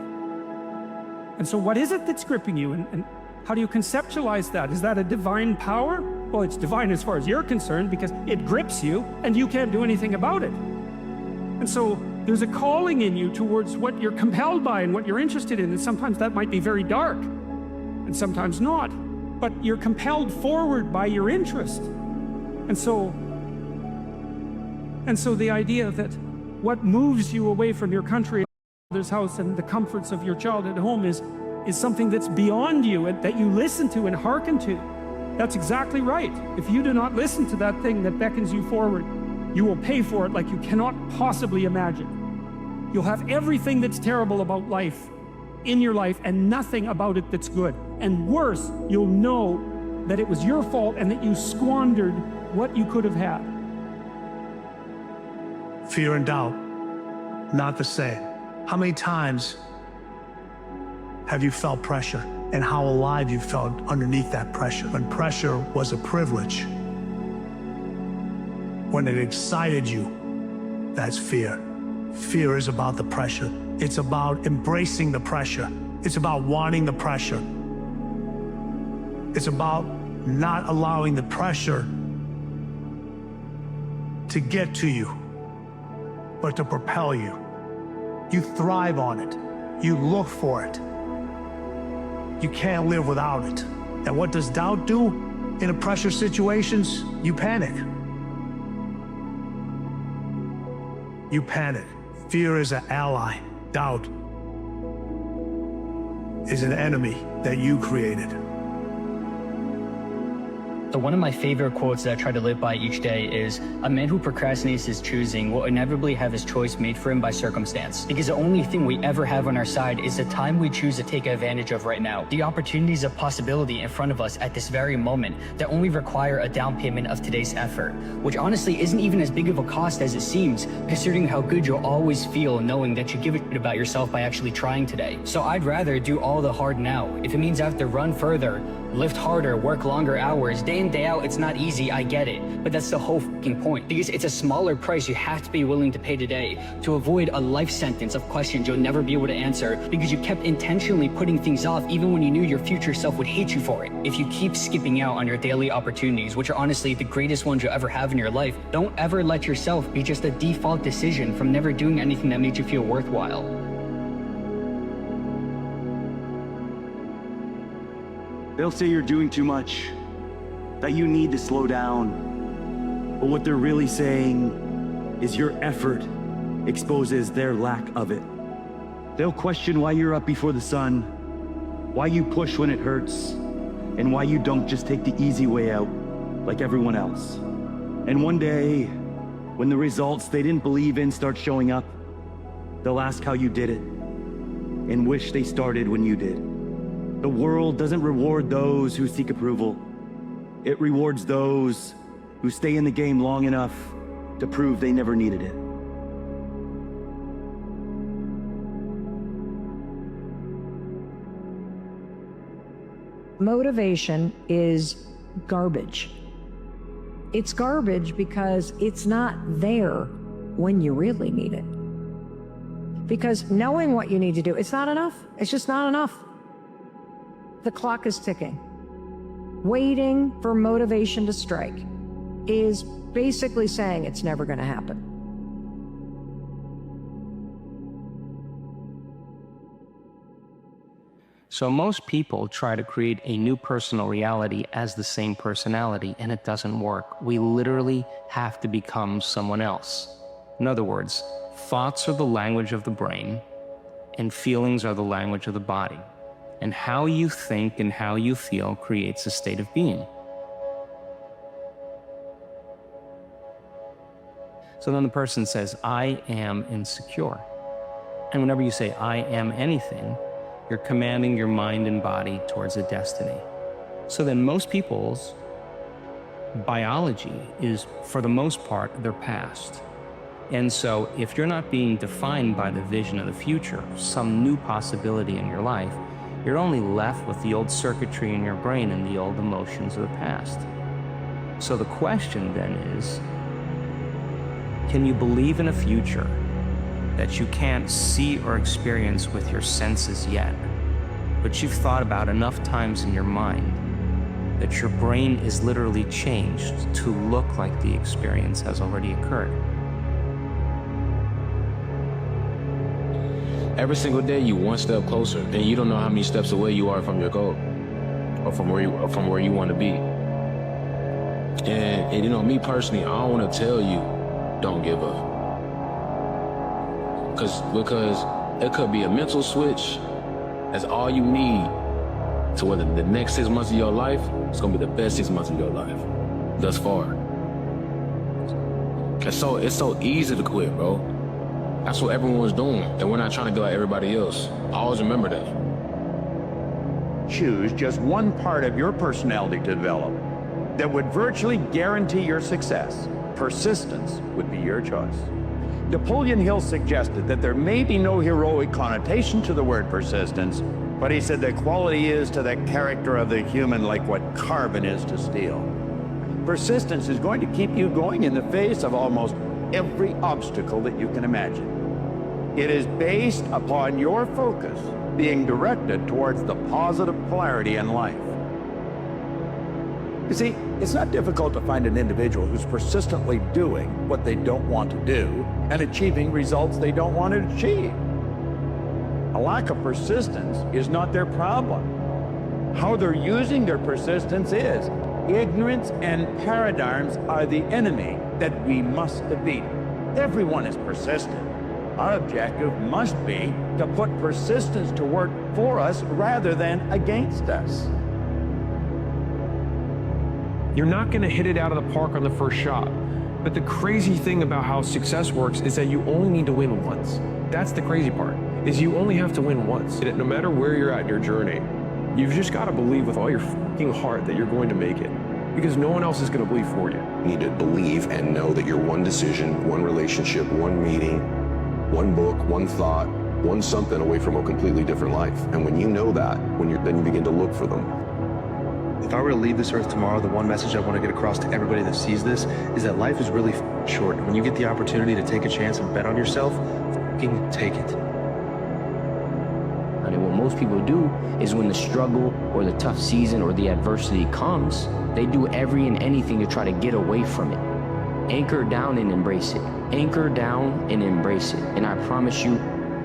And so what is it that's gripping you? And how do you conceptualize that? Is that a divine power? Well, it's divine as far as you're concerned because it grips you and you can't do anything about it. And so there's a calling in you towards what you're compelled by and what you're interested in. And sometimes that might be very dark and sometimes not. But you're compelled forward by your interest. And so the idea that what moves you away from your country, mother's house, and the comforts of your childhood home is something that's beyond you and that you listen to and hearken to. That's exactly right. If you do not listen to that thing that beckons you forward, you will pay for it like you cannot possibly imagine. You'll have everything that's terrible about life in your life and nothing about it that's good. And worse, you'll know that it was your fault and that you squandered what you could have had. Fear and doubt, not the same. How many times have you felt pressure and how alive you felt underneath that pressure? When pressure was a privilege, when it excited you, that's fear. Fear is about the pressure. It's about embracing the pressure. It's about wanting the pressure. It's about not allowing the pressure to get to you, but to propel you. You thrive on it. You look for it. You can't live without it. And what does doubt do in a pressure situations? You panic. You panic. Fear is an ally. Doubt is an enemy that you created. So one of my favorite quotes that I try to live by each day is, a man who procrastinates his choosing will inevitably have his choice made for him by circumstance. Because the only thing we ever have on our side is the time we choose to take advantage of right now. The opportunities of possibility in front of us at this very moment that only require a down payment of today's effort, which honestly isn't even as big of a cost as it seems, considering how good you'll always feel knowing that you give a shit about yourself by actually trying today. So I'd rather do all the hard now. If it means I have to run further, lift harder, work longer hours, day in, day out, it's not easy, I get it. But that's the whole fucking point. Because it's a smaller price you have to be willing to pay today to avoid a life sentence of questions you'll never be able to answer because you kept intentionally putting things off even when you knew your future self would hate you for it. If you keep skipping out on your daily opportunities, which are honestly the greatest ones you'll ever have in your life, don't ever let yourself be just a default decision from never doing anything that made you feel worthwhile. They'll say you're doing too much, that you need to slow down. But what they're really saying is your effort exposes their lack of it. They'll question why you're up before the sun, why you push when it hurts, and why you don't just take the easy way out like everyone else. And one day, when the results they didn't believe in start showing up, they'll ask how you did it and wish they started when you did. The world doesn't reward those who seek approval. It rewards those who stay in the game long enough to prove they never needed it. Motivation is garbage. It's garbage because it's not there when you really need it. Because knowing what you need to do, it's not enough. It's just not enough. The clock is ticking. Waiting for motivation to strike is basically saying it's never going to happen. So most people try to create a new personal reality as the same personality, and it doesn't work. We literally have to become someone else. In other words, thoughts are the language of the brain, and feelings are the language of the body. And how you think and how you feel creates a state of being. So then the person says, I am insecure. And whenever you say, I am anything, you're commanding your mind and body towards a destiny. So then most people's biology is, for the most part, their past. And so if you're not being defined by the vision of the future, some new possibility in your life, you're only left with the old circuitry in your brain and the old emotions of the past. So the question then is, can you believe in a future that you can't see or experience with your senses yet, but you've thought about enough times in your mind that your brain is literally changed to look like the experience has already occurred? Every single day you one step closer, and you don't know how many steps away you are from your goal, or from where you want to be. And you know, me personally, I don't want to tell you, don't give up, because it could be a mental switch. That's all you need to whether the next 6 months of your life is gonna be the best 6 months of your life thus far. It's so easy to quit, bro. That's what everyone's doing, and we're not trying to be like everybody else. Always remember that. Choose just one part of your personality to develop that would virtually guarantee your success. Persistence would be your choice. Napoleon Hill suggested that there may be no heroic connotation to the word persistence, but he said the quality is to the character of the human like what carbon is to steel. Persistence is going to keep you going in the face of almost every obstacle that you can imagine. It is based upon your focus being directed towards the positive polarity in life. You see, it's not difficult to find an individual who's persistently doing what they don't want to do and achieving results they don't want to achieve. A lack of persistence is not their problem. How they're using their persistence is. Ignorance and paradigms are the enemy that we must defeat. Everyone is persistent. Our objective must be to put persistence to work for us rather than against us. You're not going to hit it out of the park on the first shot. But the crazy thing about how success works is that you only need to win once. That's the crazy part, is you only have to win once. No matter where you're at in your journey, you've just got to believe with all your fucking heart that you're going to make it. Because no one else is going to believe for you. You need to believe and know that you're one decision, one relationship, one meeting, one book, one thought, one something away from a completely different life. And when you know that, then you begin to look for them. If I were to leave this earth tomorrow, the one message I want to get across to everybody that sees this is that life is really short. And when you get the opportunity to take a chance and bet on yourself, fucking take it. And what most people do is when the struggle or the tough season or the adversity comes, they do every and anything to try to get away from it. Anchor down and embrace it. Anchor down and embrace it. And I promise you,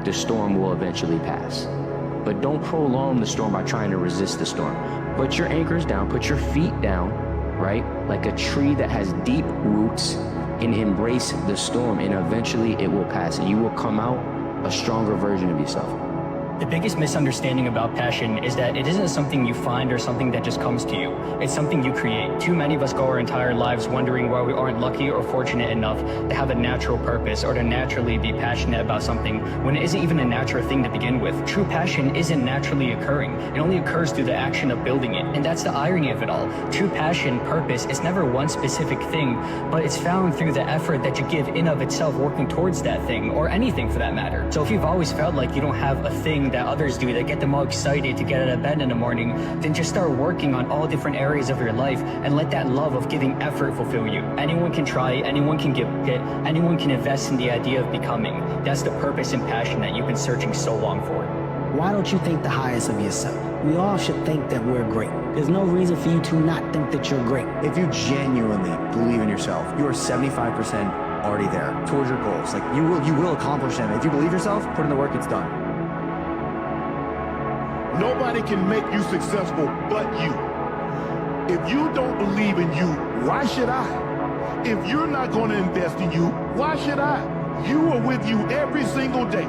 the storm will eventually pass. But don't prolong the storm by trying to resist the storm. Put your anchors down, put your feet down, right? Like a tree that has deep roots, and embrace the storm, and eventually it will pass and you will come out a stronger version of yourself. The biggest misunderstanding about passion is that it isn't something you find or something that just comes to you. It's something you create. Too many of us go our entire lives wondering why we aren't lucky or fortunate enough to have a natural purpose or to naturally be passionate about something when it isn't even a natural thing to begin with. True passion isn't naturally occurring. It only occurs through the action of building it. And that's the irony of it all. True passion, purpose, is never one specific thing, but it's found through the effort that you give in of itself working towards that thing, or anything for that matter. So if you've always felt like you don't have a thing that others do that get them all excited to get out of bed in the morning, then just start working on all different areas of your life and let that love of giving effort fulfill you. Anyone can try, anyone can give it, anyone can invest in the idea of becoming. That's the purpose and passion that you've been searching so long for. Why don't you think the highest of yourself? We all should think that we're great. There's no reason for you to not think that you're great. If you genuinely believe in yourself, you are 75% already there towards your goals. Like you will accomplish them. If you believe yourself, put in the work, it's done. Nobody can make you successful but you. If you don't believe in you, why should I? If you're not going to invest in you, why should I? You are with you every single day.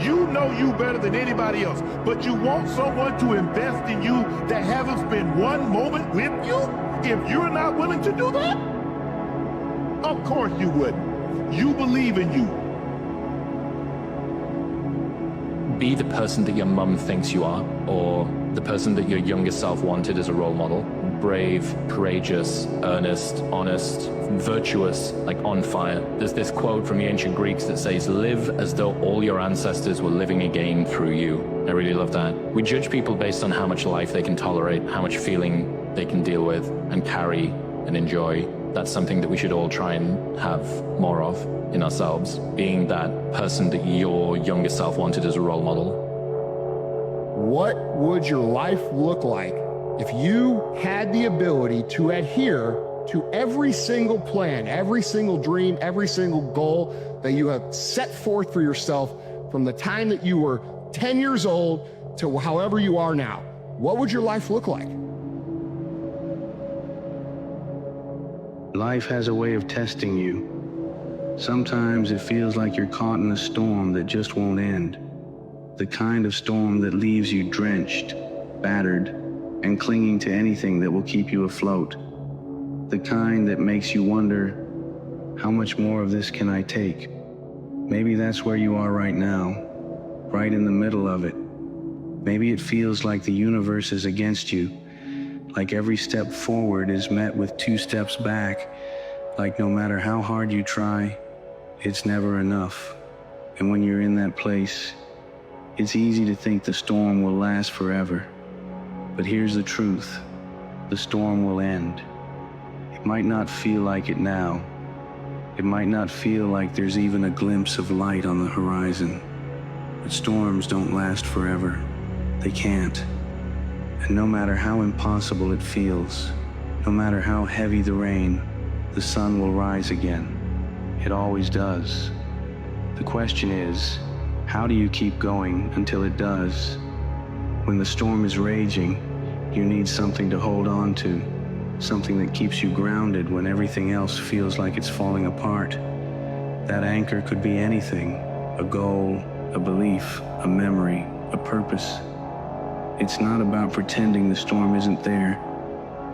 You know you better than anybody else, but you want someone to invest in you that haven't spent one moment with you? If you're not willing to do that? Of course you wouldn't. You believe in you. Be the person that your mum thinks you are, or the person that your younger self wanted as a role model. Brave, courageous, earnest, honest, virtuous, like on fire. There's this quote from the ancient Greeks that says, live as though all your ancestors were living again through you. I really love that. We judge people based on how much life they can tolerate, how much feeling they can deal with and carry and enjoy. That's something that we should all try and have more of in ourselves, being that person that your younger self wanted as a role model. What would your life look like if you had the ability to adhere to every single plan, every single dream, every single goal that you have set forth for yourself from the time that you were 10 years old to however you are now? What would your life look like? Life has a way of testing you. Sometimes it feels like you're caught in a storm that just won't end. The kind of storm that leaves you drenched, battered, and clinging to anything that will keep you afloat. The kind that makes you wonder, how much more of this can I take? Maybe that's where you are right now, right in the middle of it. Maybe it feels like the universe is against you, like every step forward is met with 2 steps back, like no matter how hard you try, it's never enough. And when you're in that place, it's easy to think the storm will last forever. But here's the truth, the storm will end. It might not feel like it now. It might not feel like there's even a glimpse of light on the horizon. But storms don't last forever. They can't. And no matter how impossible it feels, no matter how heavy the rain, the sun will rise again. It always does. The question is, how do you keep going until it does? When the storm is raging, you need something to hold on to, something that keeps you grounded when everything else feels like it's falling apart. That anchor could be anything, a goal, a belief, a memory, a purpose. It's not about pretending the storm isn't there.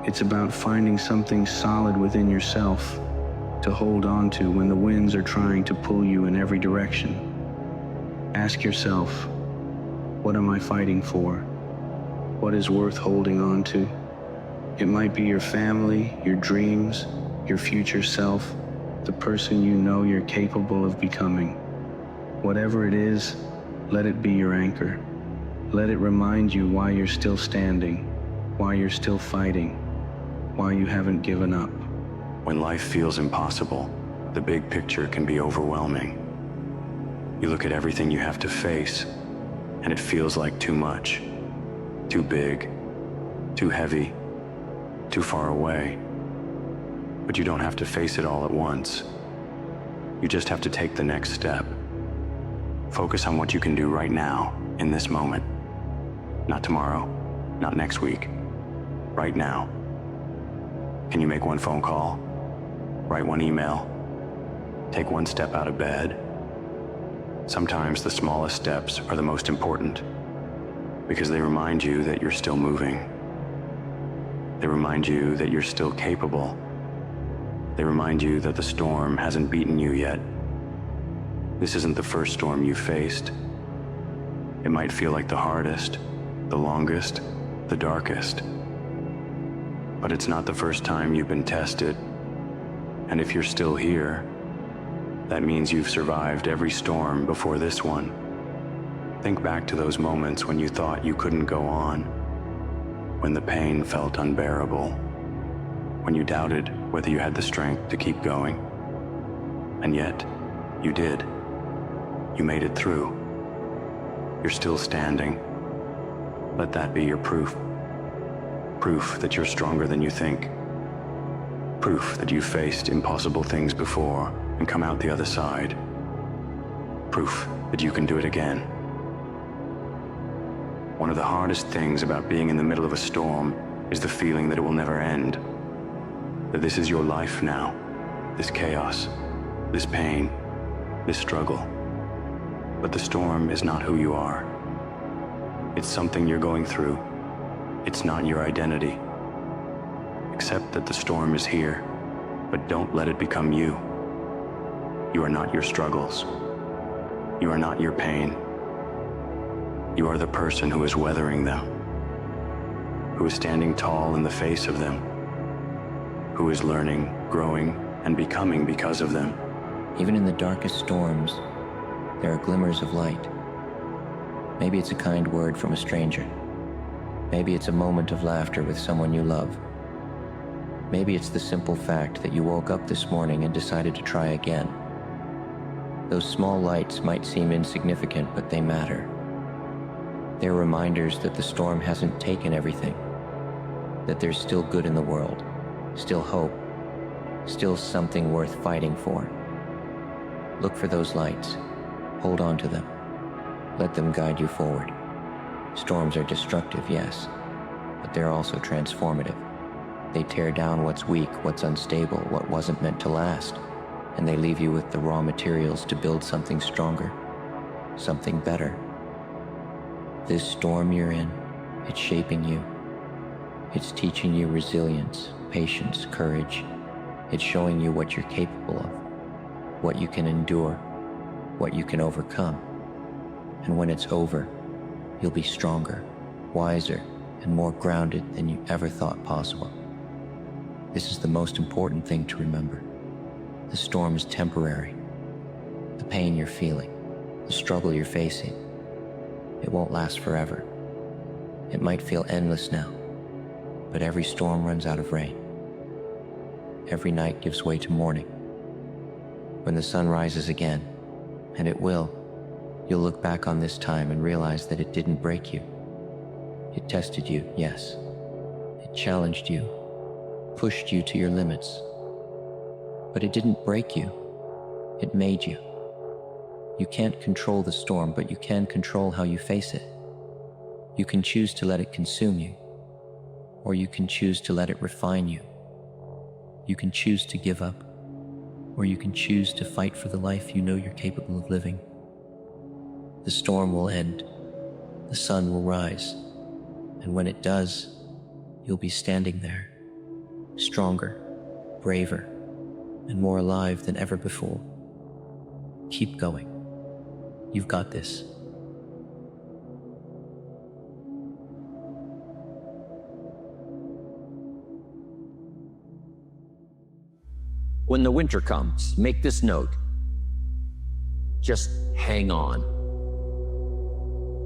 It's about finding something solid within yourself to hold on to when the winds are trying to pull you in every direction. Ask yourself, what am I fighting for? What is worth holding on to? It might be your family, your dreams, your future self, the person you know you're capable of becoming. Whatever it is, let it be your anchor. Let it remind you why you're still standing, why you're still fighting, why you haven't given up. When life feels impossible, the big picture can be overwhelming. You look at everything you have to face, and it feels like too much, too big, too heavy, too far away. But you don't have to face it all at once. You just have to take the next step. Focus on what you can do right now, in this moment. Not tomorrow, not next week, right now. Can you make one phone call? Write one email? Take one step out of bed? Sometimes the smallest steps are the most important because they remind you that you're still moving. They remind you that you're still capable. They remind you that the storm hasn't beaten you yet. This isn't the first storm you've faced. It might feel like the hardest, the longest, the darkest. But it's not the first time you've been tested. And if you're still here, that means you've survived every storm before this one. Think back to those moments when you thought you couldn't go on, when the pain felt unbearable, when you doubted whether you had the strength to keep going. And yet, you did. You made it through. You're still standing. Let that be your proof. Proof that you're stronger than you think. Proof that you've faced impossible things before and come out the other side. Proof that you can do it again. One of the hardest things about being in the middle of a storm is the feeling that it will never end. That this is your life now. This chaos, this pain, this struggle. But the storm is not who you are. It's something you're going through. It's not your identity. Accept that the storm is here, but don't let it become you. You are not your struggles. You are not your pain. You are the person who is weathering them, who is standing tall in the face of them, who is learning, growing, and becoming because of them. Even in the darkest storms, there are glimmers of light. Maybe it's a kind word from a stranger. Maybe it's a moment of laughter with someone you love. Maybe it's the simple fact that you woke up this morning and decided to try again. Those small lights might seem insignificant, but they matter. They're reminders that the storm hasn't taken everything, that there's still good in the world, still hope, still something worth fighting for. Look for those lights. Hold on to them. Let them guide you forward. Storms are destructive, yes, but they're also transformative. They tear down what's weak, what's unstable, what wasn't meant to last, and they leave you with the raw materials to build something stronger, something better. This storm you're in, it's shaping you. It's teaching you resilience, patience, courage. It's showing you what you're capable of, what you can endure, what you can overcome. And when it's over, you'll be stronger, wiser, and more grounded than you ever thought possible. This is the most important thing to remember. The storm is temporary. The pain you're feeling, the struggle you're facing, it won't last forever. It might feel endless now, but every storm runs out of rain. Every night gives way to morning. When the sun rises again, and it will, you'll look back on this time and realize that it didn't break you. It tested you, yes. It challenged you, pushed you to your limits. But it didn't break you. It made you. You can't control the storm, but you can control how you face it. You can choose to let it consume you, or you can choose to let it refine you. You can choose to give up, or you can choose to fight for the life you know you're capable of living. The storm will end, the sun will rise, and when it does, you'll be standing there, stronger, braver, and more alive than ever before. Keep going. You've got this. When the winter comes, make this note. Just hang on.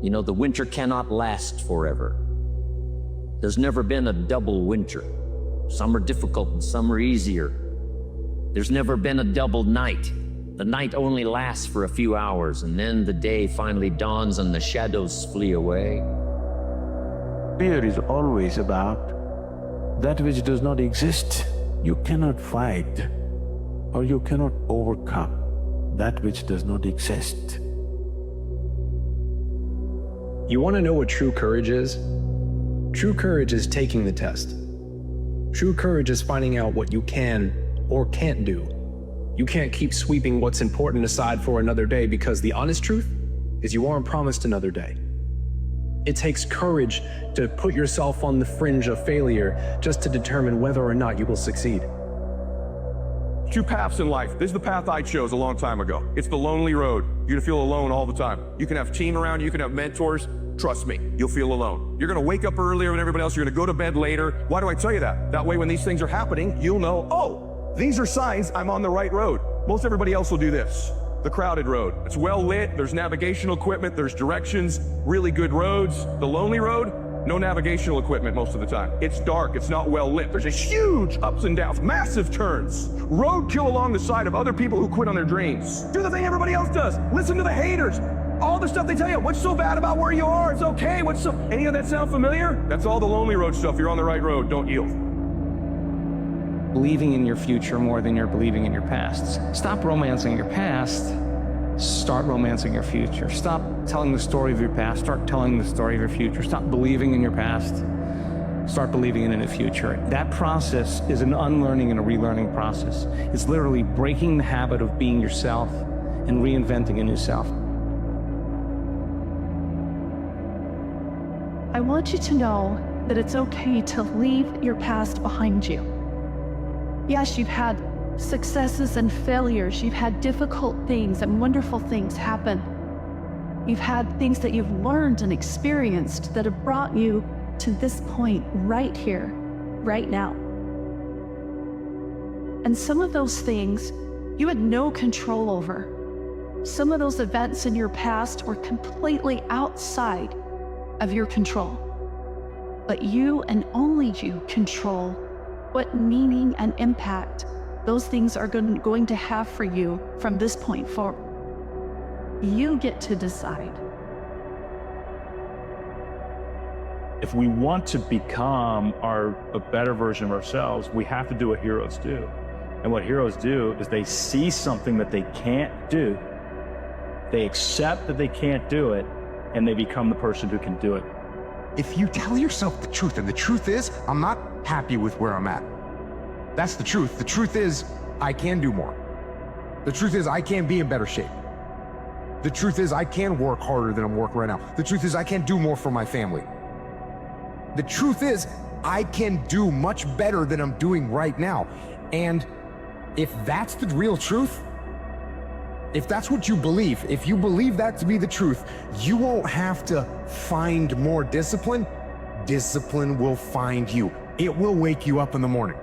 You know, the winter cannot last forever. There's never been a double winter. Some are difficult and some are easier. There's never been a double night. The night only lasts for a few hours, and then the day finally dawns and the shadows flee away. Fear is always about that which does not exist. You cannot fight, or you cannot overcome that which does not exist. You want to know what true courage is? True courage is taking the test. True courage is finding out what you can or can't do. You can't keep sweeping what's important aside for another day, because the honest truth is you aren't promised another day. It takes courage to put yourself on the fringe of failure just to determine whether or not you will succeed. Two paths in life. This is the path I chose a long time ago. It's the lonely road. You're gonna feel alone all the time. You can have a team around you, you can have mentors. Trust me, you'll feel alone. You're gonna wake up earlier than everybody else, you're gonna go to bed later. Why do I tell you that? That way when these things are happening, you'll know, oh, these are signs I'm on the right road. Most everybody else will do this. The crowded road. It's well lit, there's navigational equipment, there's directions, really good roads. The lonely road, no navigational equipment most of the time. It's dark, it's not well lit. There's a huge ups and downs, massive turns. Roadkill along the side of other people who quit on their dreams. Do the thing everybody else does. Listen to the haters. All the stuff they tell you. What's so bad about where you are? It's okay. Any of that sound familiar? That's all the lonely road stuff. You're on the right road. Don't yield. Believing in your future more than you're believing in your past. Stop romancing your past Start romancing your future. Stop telling the story of your past. Start telling the story of your future. Stop believing in your past. Start believing in the future. That process is an unlearning and a relearning process. It's literally breaking the habit of being yourself and reinventing a new self. I want you to know that it's okay to leave your past behind you. Yes, you've had successes and failures. You've had difficult things and wonderful things happen. You've had things that you've learned and experienced that have brought you to this point right here, right now. And some of those things you had no control over. Some of those events in your past were completely outside of your control. But you and only you control what meaning and impact those things are going to have for you from this point forward. You get to decide. If we want to become a better version of ourselves, we have to do what heroes do. And what heroes do is they see something that they can't do, they accept that they can't do it, and they become the person who can do it. If you tell yourself the truth, and the truth is, I'm not happy with where I'm at. That's the truth. The truth is, I can do more. The truth is, I can be in better shape. The truth is, I can work harder than I'm working right now. The truth is, I can do more for my family. The truth is, I can do much better than I'm doing right now. And if that's the real truth, if that's what you believe, if you believe that to be the truth, you won't have to find more discipline. Discipline will find you. It will wake you up in the morning.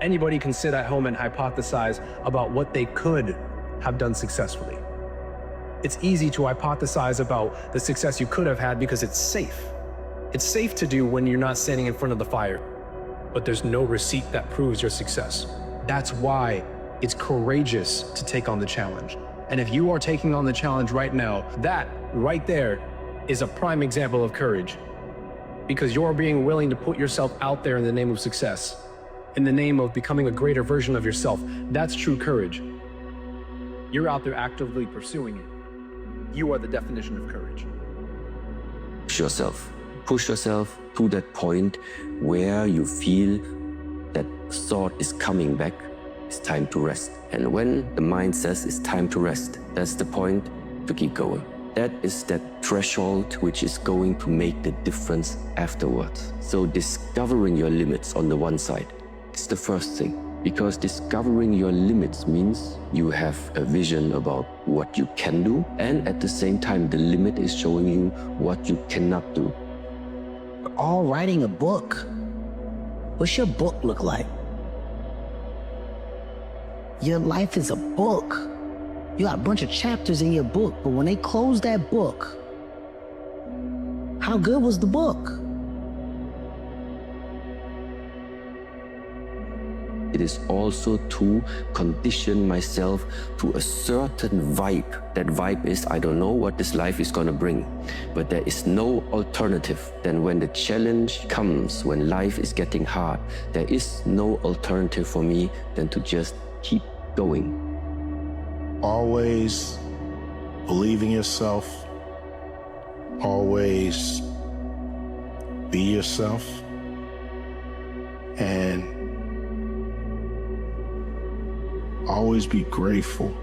Anybody can sit at home and hypothesize about what they could have done successfully. It's easy to hypothesize about the success you could have had because it's safe. It's safe to do when you're not standing in front of the fire, but there's no receipt that proves your success. That's why it's courageous to take on the challenge. And if you are taking on the challenge right now, that right there is a prime example of courage, because you're being willing to put yourself out there in the name of success, in the name of becoming a greater version of yourself. That's true courage. You're out there actively pursuing it. You are the definition of courage. Push yourself to that point where you feel that thought is coming back. It's time to rest. And when the mind says it's time to rest, that's the point to keep going. That is that threshold which is going to make the difference afterwards. So discovering your limits on the one side is the first thing, because discovering your limits means you have a vision about what you can do, and at the same time the limit is showing you what you cannot do. We're all writing a book. What's your book look like? Your life is a book. You got a bunch of chapters in your book, but when they close that book, how good was the book? It is also to condition myself to a certain vibe. That vibe is, I don't know what this life is gonna bring, but there is no alternative. Then when the challenge comes, when life is getting hard, there is no alternative for me than to just keep going. Always believe in yourself. Always be yourself. And always be grateful